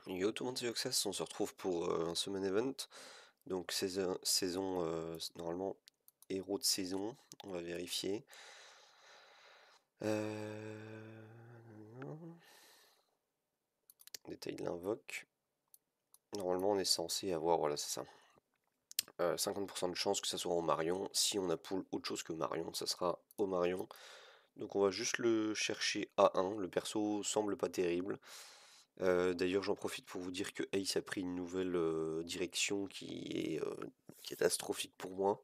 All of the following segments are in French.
Yo tout le monde, c'est Yoxas, on se retrouve pour un Summon Event. Donc saison normalement héros de saison, on va vérifier. Détail de l'invoque. Normalement on est censé avoir, voilà c'est ça, 50% de chance que ça soit en Marion. Si on a pull autre chose que Marion, ça sera au Marion. Donc on va juste le chercher à 1. Le perso semble pas terrible. D'ailleurs, j'en profite pour vous dire que Ace a pris une nouvelle direction qui est catastrophique pour moi.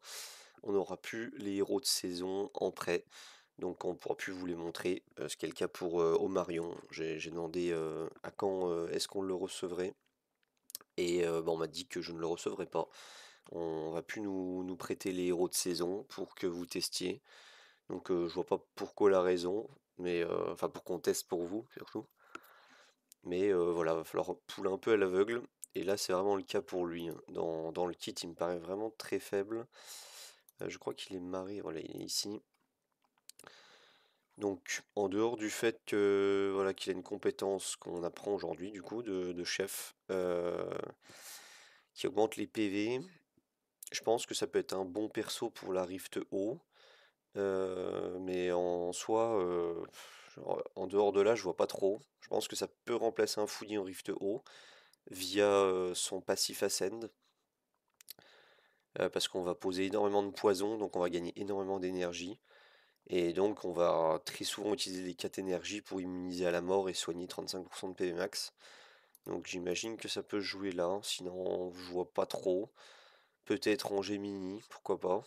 On n'aura plus les héros de saison en prêt, donc on ne pourra plus vous les montrer, ce qui est le cas pour Omarion. J'ai demandé à quand est-ce qu'on le recevrait, et bah, on m'a dit que je ne le recevrai pas. On va plus nous prêter les héros de saison pour que vous testiez. Donc je vois pas pourquoi la raison, mais enfin pour qu'on teste pour vous surtout. Mais voilà, va falloir pouler un peu à l'aveugle. Et là, c'est vraiment le cas pour lui, hein. Dans le kit, il me paraît vraiment très faible. Je crois qu'il est marré, voilà, il est ici. Donc, en dehors du fait que voilà, qu'il a une compétence qu'on apprend aujourd'hui, du coup, de chef, qui augmente les PV, je pense que ça peut être un bon perso pour la Rift haut. Mais en soi, genre, en dehors de là, je vois pas trop. Je pense que ça peut remplacer un fouillis en Rift haut via son passif Ascend, parce qu'on va poser énormément de poison, donc on va gagner énormément d'énergie. Et donc on va très souvent utiliser les 4 énergies pour immuniser à la mort et soigner 35% de PV max. Donc j'imagine que ça peut jouer là, sinon je vois pas trop. Peut-être en Gemini, pourquoi pas.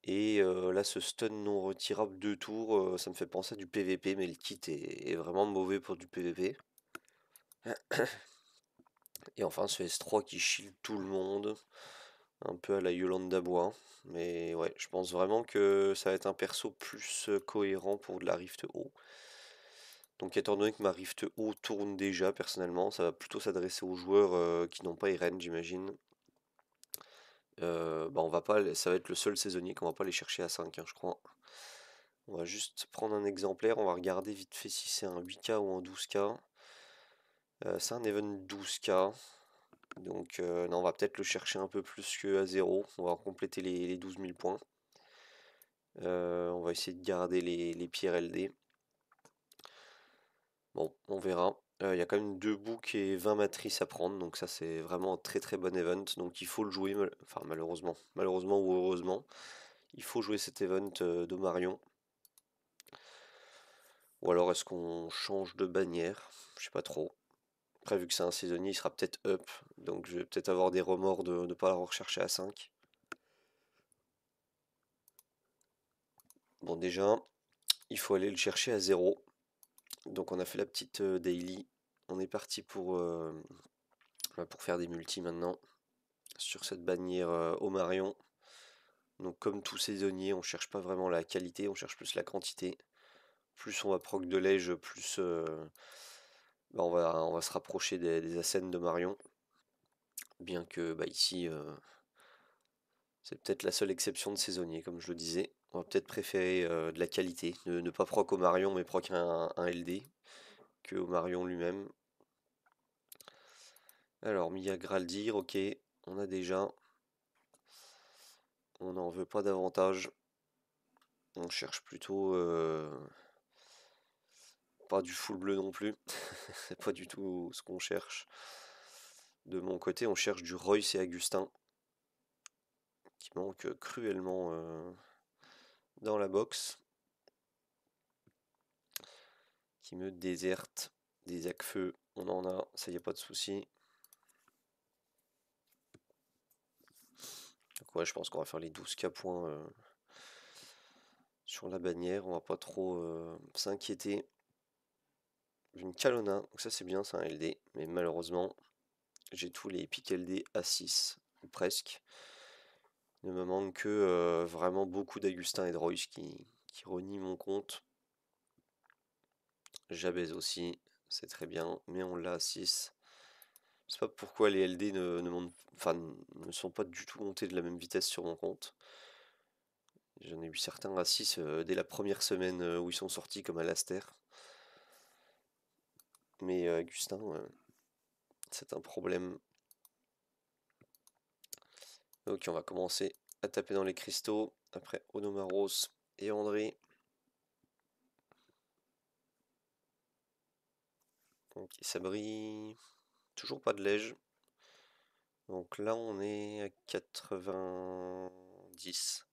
Et là, ce stun non retirable 2 tours, ça me fait penser à du PVP, mais le kit est vraiment mauvais pour du PVP. Et enfin, ce S3 qui shield tout le monde, un peu à la Yolanda Bois. Mais ouais, je pense vraiment que ça va être un perso plus cohérent pour de la Rift haut. Donc étant donné que ma Rift haut tourne déjà, personnellement, ça va plutôt s'adresser aux joueurs qui n'ont pas Eren, j'imagine. Bah on va pas, ça va être le seul saisonnier qu'on va pas aller chercher à 5, hein, je crois. On va juste prendre un exemplaire, on va regarder vite fait si c'est un 8K ou un 12K. C'est un event 12K, donc non, on va peut-être le chercher un peu plus que à 0. On va compléter les 12 000 points. On va essayer de garder les pierres LD. Bon, on verra. Il y a quand même 2 boucs et 20 matrices à prendre, donc ça c'est vraiment un très très bon event. Donc il faut le jouer, enfin malheureusement ou heureusement, il faut jouer cet event d'Omarion. Ou alors est-ce qu'on change de bannière? Je sais pas trop. Après, vu que c'est un saisonnier, il sera peut-être up. Donc je vais peut-être avoir des remords de ne pas l'avoir recherché à 5. Bon, déjà, il faut aller le chercher à 0. Donc on a fait la petite daily. On est parti pour faire des multis maintenant. Sur cette bannière Omarion. Donc comme tout saisonnier, on cherche pas vraiment la qualité, on cherche plus la quantité. Plus on va proc de lège, plus bah, on va se rapprocher des Ascens de Marion. Bien que bah, ici, c'est peut-être la seule exception de saisonnier, comme je le disais. On va peut-être préférer de la qualité, ne pas proc au Marion, mais proc un LD, que au Marion lui-même. Alors, Mia Graldir, ok, on a déjà. On n'en veut pas davantage. On cherche plutôt pas du full bleu non plus. C'est pas du tout ce qu'on cherche. De mon côté, on cherche du Royce et Agustin, qui manquent cruellement dans la box, qui me déserte. Des Acfeu, on en a, ça y a pas de souci. Donc ouais, je pense qu'on va faire les 12K points sur la bannière, on va pas trop s'inquiéter. J'ai une Kalona, donc ça c'est bien, c'est un LD, mais malheureusement, j'ai tous les pics LD à 6, ou presque. Il ne me manque que vraiment beaucoup d'Agustin et de Royce qui renient mon compte. Jabez aussi, c'est très bien, mais on l'a à 6. Je sais pas pourquoi les LD enfin, ne sont pas du tout montés de la même vitesse sur mon compte. J'en ai eu certains à 6 dès la première semaine où ils sont sortis, comme Alastair. Mais Augustin, c'est un problème. Ok, on va commencer à taper dans les cristaux. Après Onomaros et André. Ok, ça brille. Toujours pas de lège. Donc là, on est à 90.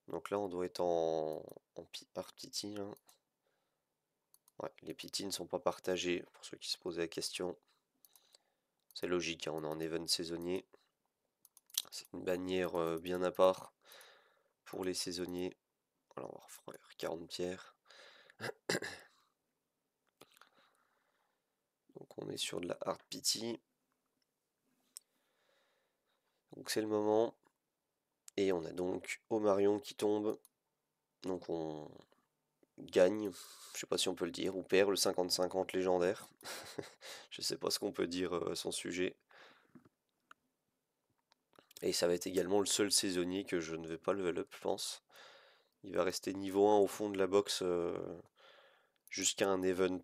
Donc là, on doit être en art pity, hein. Ouais, les pity ne sont pas partagés, pour ceux qui se posaient la question. C'est logique, hein, on est en event saisonnier. C'est une bannière bien à part pour les saisonniers. Alors, on va refaire 40 pierres. Donc on est sur de la hard pity. Donc c'est le moment. Et on a donc Omarion qui tombe. Donc on gagne, je sais pas si on peut le dire, ou perd le 50-50 légendaire. Je sais pas ce qu'on peut dire à son sujet. Et ça va être également le seul saisonnier que je ne vais pas level up, je pense. Il va rester niveau 1 au fond de la box jusqu'à un event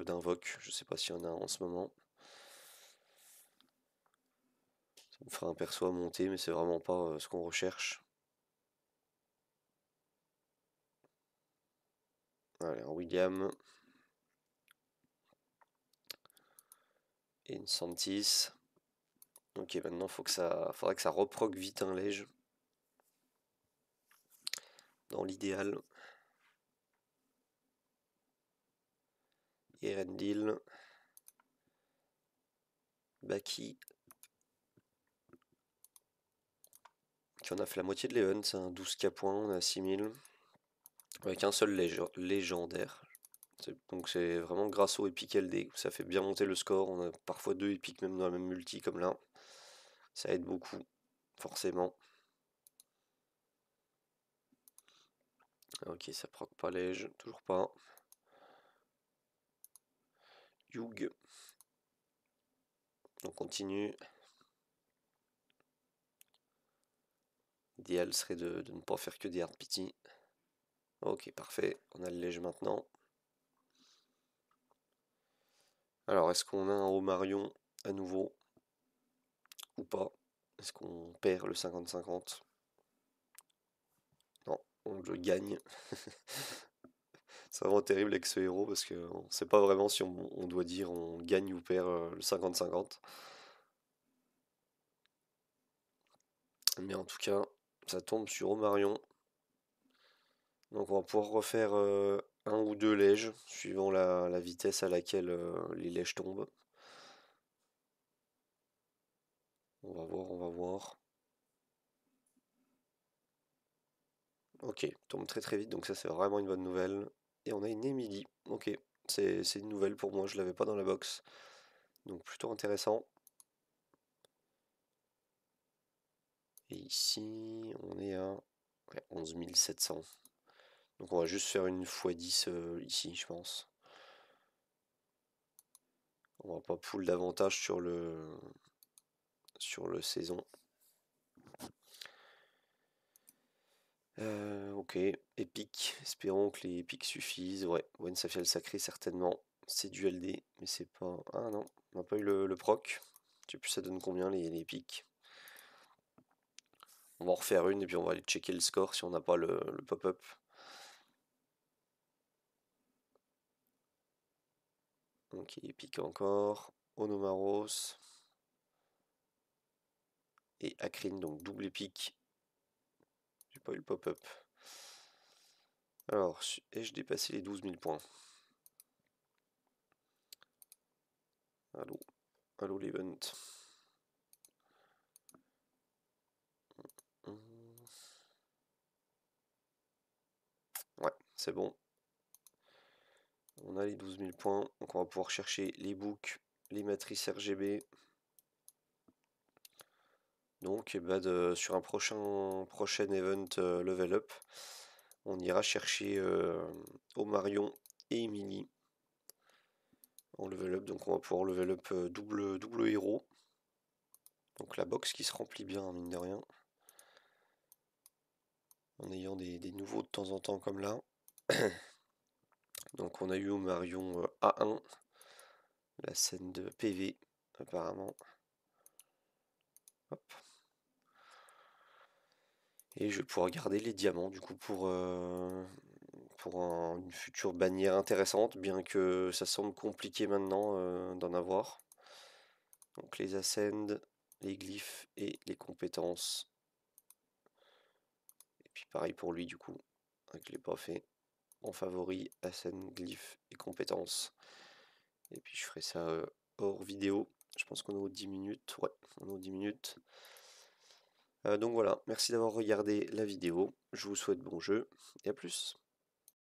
d'invoque. Je sais pas s'il y en a en ce moment. Ça me fera un perso à monter, mais c'est vraiment pas ce qu'on recherche. Allez, un William. Et une Santis. Ok, maintenant faudra que ça reproc vite un lège. Dans l'idéal. Erendil. Baki. Qui on a fait la moitié de l'event, c'est un 12k points, on a 6000. Avec un seul légendaire. Donc c'est vraiment grâce au Epic LD que ça fait bien monter le score. On a parfois deux épiques même dans la même multi comme là. Ça aide beaucoup, forcément. Ok, ça proc pas lège, toujours pas. Yug. On continue. L'idéal serait de ne pas faire que des hard pity. Ok, parfait. On a le lège maintenant. Alors, est-ce qu'on a un Omarion à nouveau ou pas? Est-ce qu'on perd le 50-50? Non, on le gagne. C'est vraiment terrible avec ce héros parce qu'on ne sait pas vraiment si on doit dire on gagne ou perd le 50-50. Mais en tout cas, ça tombe sur Omarion. Donc on va pouvoir refaire un ou deux lèges, suivant la vitesse à laquelle les lèges tombent. On va voir, on va voir. Ok, tombe très très vite, donc ça c'est vraiment une bonne nouvelle. Et on a une Emily. Ok, c'est une nouvelle pour moi, je l'avais pas dans la box. Donc plutôt intéressant. Et ici, on est à ouais, 11 700. Donc on va juste faire une x10 ici, je pense. On va pas pull davantage sur le saison. Ok, épique. Espérons que les épiques suffisent. Ouais, Gwen Safiel sacré certainement. C'est du LD, mais c'est pas. Ah non, on n'a pas eu le proc. Je sais plus ça donne combien les épiques. On va en refaire une et puis on va aller checker le score si on n'a pas le pop-up. Ok, épique encore. Onomaros. Et Akrine, donc double épique. J'ai pas eu le pop-up. Alors, ai-je dépassé les 12 000 points? Allô, allô l'event. Ouais, c'est bon. On a les 12 000 points, donc on va pouvoir chercher les books, les matrices RGB. Donc sur un prochain event level up, on ira chercher Omarion et Emily en level up. Donc on va pouvoir level up double héros. Donc la box qui se remplit bien, hein, mine de rien. En ayant des nouveaux de temps en temps comme là. Donc on a eu Omarion A1, la scène de PV apparemment. Hop. Et je vais pouvoir garder les diamants du coup pour une future bannière intéressante, bien que ça semble compliqué maintenant d'en avoir. Donc les ascend, les glyphes et les compétences. Et puis pareil pour lui du coup, je ne l'ai pas fait. En favori, ascend, glyphes et compétences. Et puis je ferai ça hors vidéo. Je pense qu'on est aux 10 minutes. Ouais, on est aux 10 minutes. Donc voilà, merci d'avoir regardé la vidéo. Je vous souhaite bon jeu et à plus.